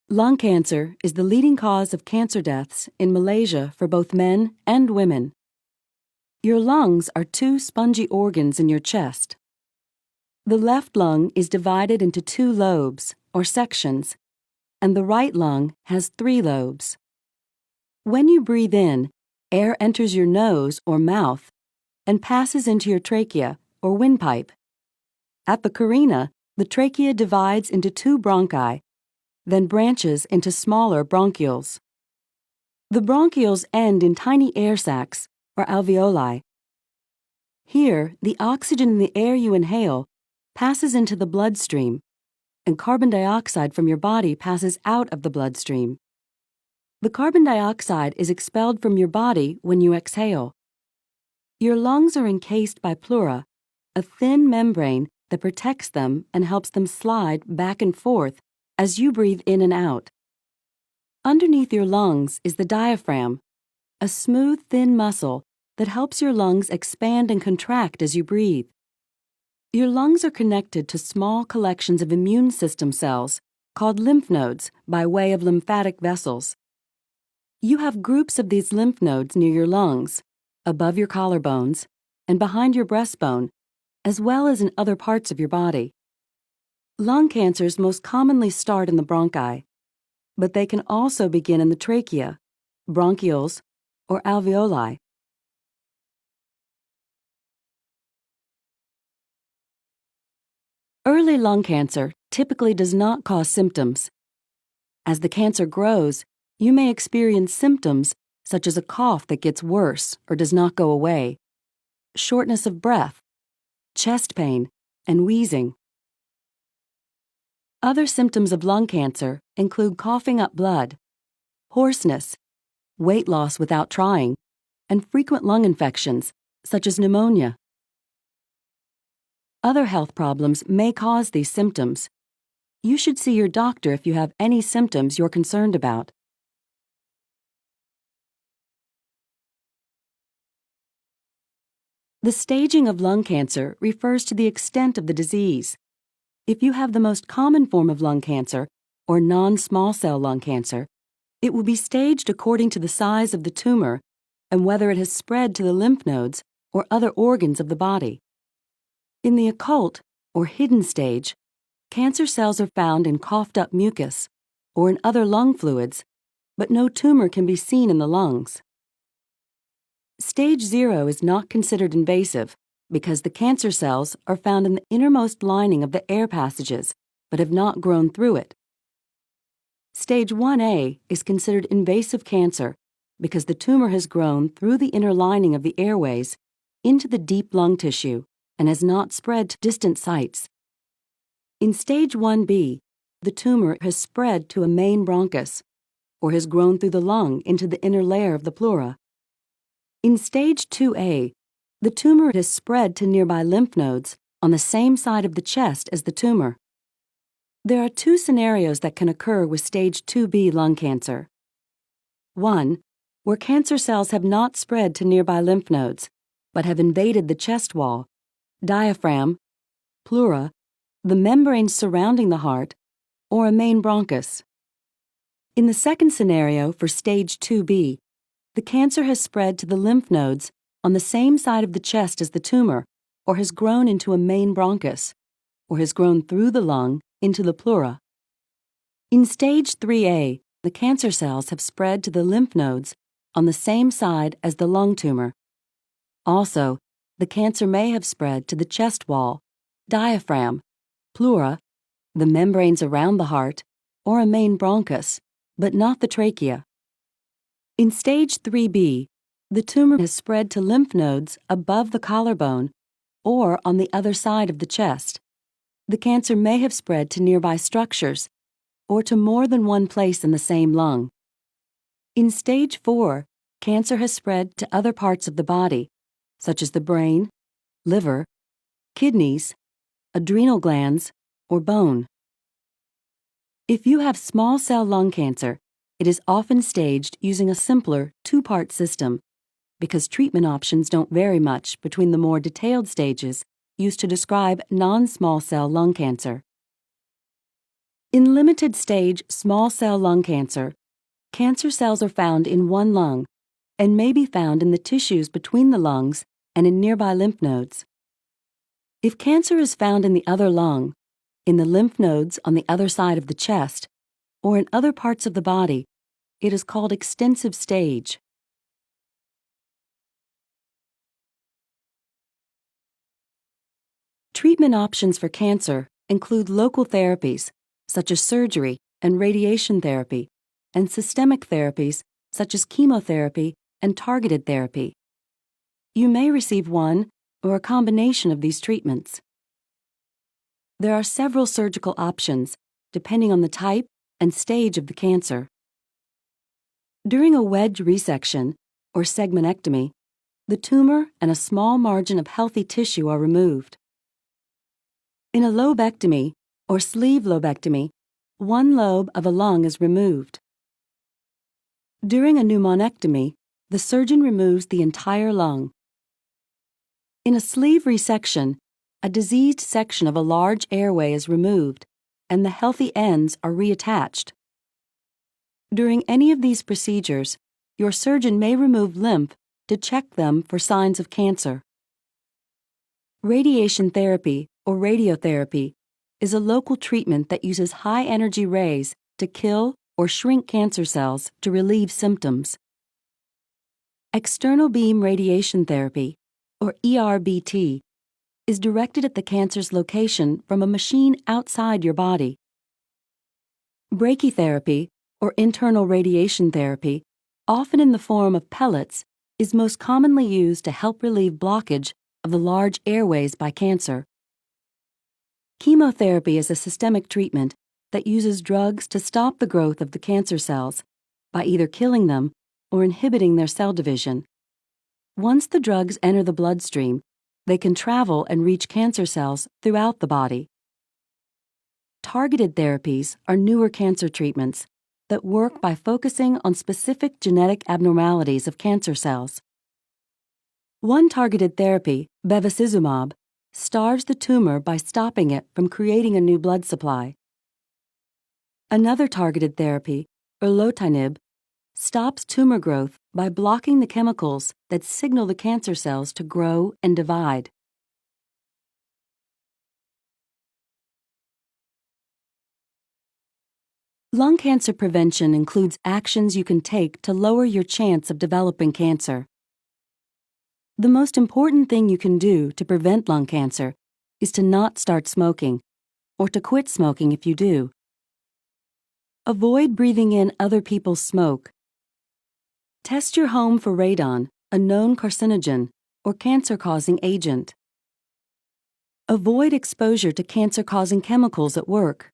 Lung cancer is the leading cause of cancer deaths in Malaysia for both men and women. Your lungs are two spongy organs in your chest. The left lung is divided into two lobes, or sections, and the right lung has 3 lobes. When you breathe in, air enters your nose or mouth and passes into your trachea or windpipe. At the carina, the trachea divides into 2 bronchi, then branches into smaller bronchioles. The bronchioles end in tiny air sacs, or alveoli. Here, the oxygen in the air you inhale passes into the bloodstream, and carbon dioxide from your body passes out of the bloodstream. The carbon dioxide is expelled from your body when you exhale. Your lungs are encased by pleura, a thin membrane that protects them and helps them slide back and forth as you breathe in and out. Underneath your lungs is the diaphragm, a smooth, thin muscle that helps your lungs expand and contract as you breathe. Your lungs are connected to small collections of immune system cells called lymph nodes by way of lymphatic vessels. You have groups of these lymph nodes near your lungs, above your collarbones, and behind your breastbone, as well as in other parts of your body. Lung cancers most commonly start in the bronchi, but they can also begin in the trachea, bronchioles, or alveoli. Early lung cancer typically does not cause symptoms. As the cancer grows, you may experience symptoms such as a cough that gets worse or does not go away, shortness of breath, chest pain, and wheezing. Other symptoms of lung cancer include coughing up blood, hoarseness, weight loss without trying, and frequent lung infections, such as pneumonia. Other health problems may cause these symptoms. You should see your doctor if you have any symptoms you're concerned about. The staging of lung cancer refers to the extent of the disease. If you have the most common form of lung cancer, or non-small cell lung cancer, it will be staged according to the size of the tumor and whether it has spread to the lymph nodes or other organs of the body. In the occult, or hidden stage, cancer cells are found in coughed-up mucus or in other lung fluids, but no tumor can be seen in the lungs. Stage 0 is not considered invasive because the cancer cells are found in the innermost lining of the air passages but have not grown through it. Stage 1A is considered invasive cancer because the tumor has grown through the inner lining of the airways into the deep lung tissue and has not spread to distant sites. In Stage 1B, the tumor has spread to a main bronchus or has grown through the lung into the inner layer of the pleura. In Stage 2A, the tumor has spread to nearby lymph nodes on the same side of the chest as the tumor. There are 2 scenarios that can occur with Stage 2B lung cancer. 1, where cancer cells have not spread to nearby lymph nodes, but have invaded the chest wall, diaphragm, pleura, the membranes surrounding the heart, or a main bronchus. In the second scenario for Stage 2B, the cancer has spread to the lymph nodes on the same side of the chest as the tumor, or has grown into a main bronchus, or has grown through the lung into the pleura. In Stage 3A, the cancer cells have spread to the lymph nodes on the same side as the lung tumor. Also, the cancer may have spread to the chest wall, diaphragm, pleura, the membranes around the heart, or a main bronchus, but not the trachea. In Stage 3B, the tumor has spread to lymph nodes above the collarbone or on the other side of the chest. The cancer may have spread to nearby structures or to more than one place in the same lung. In Stage 4, cancer has spread to other parts of the body, such as the brain, liver, kidneys, adrenal glands, or bone. If you have small cell lung cancer, it is often staged using a simpler 2-part system because treatment options don't vary much between the more detailed stages used to describe non-small cell lung cancer. In limited-stage small cell lung cancer, cancer cells are found in one lung and may be found in the tissues between the lungs and in nearby lymph nodes. If cancer is found in the other lung, in the lymph nodes on the other side of the chest, or in other parts of the body, it is called extensive stage. Treatment options for cancer include local therapies, such as surgery and radiation therapy, and systemic therapies, such as chemotherapy and targeted therapy. You may receive one or a combination of these treatments. There are several surgical options, depending on the type and stage of the cancer. During a wedge resection, or segmenectomy, the tumor and a small margin of healthy tissue are removed. In a lobectomy, or sleeve lobectomy, one lobe of a lung is removed. During a pneumonectomy, the surgeon removes the entire lung. In a sleeve resection, a diseased section of a large airway is removed, and the healthy ends are reattached. During any of these procedures, your surgeon may remove lymph to check them for signs of cancer. Radiation therapy, or radiotherapy, is a local treatment that uses high-energy rays to kill or shrink cancer cells to relieve symptoms. External beam radiation therapy, or ERBT, is directed at the cancer's location from a machine outside your body. Brachytherapy, or internal radiation therapy, often in the form of pellets, is most commonly used to help relieve blockage of the large airways by cancer. Chemotherapy is a systemic treatment that uses drugs to stop the growth of the cancer cells by either killing them or inhibiting their cell division. Once the drugs enter the bloodstream, they can travel and reach cancer cells throughout the body. Targeted therapies are newer cancer treatments that work by focusing on specific genetic abnormalities of cancer cells. One targeted therapy, bevacizumab, starves the tumor by stopping it from creating a new blood supply. Another targeted therapy, erlotinib, stops tumor growth by blocking the chemicals that signal the cancer cells to grow and divide. Lung cancer prevention includes actions you can take to lower your chance of developing cancer. The most important thing you can do to prevent lung cancer is to not start smoking, or to quit smoking if you do. Avoid breathing in other people's smoke. Test your home for radon, a known carcinogen or cancer-causing agent. Avoid exposure to cancer-causing chemicals at work.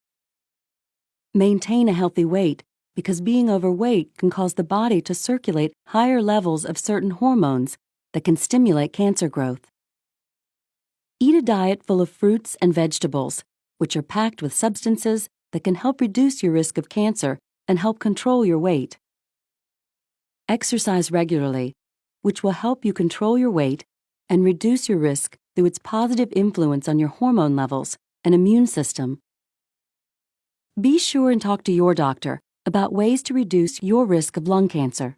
Maintain a healthy weight, because being overweight can cause the body to circulate higher levels of certain hormones that can stimulate cancer growth. Eat a diet full of fruits and vegetables, which are packed with substances that can help reduce your risk of cancer and help control your weight. Exercise regularly, which will help you control your weight and reduce your risk through its positive influence on your hormone levels and immune system. Be sure and talk to your doctor about ways to reduce your risk of lung cancer.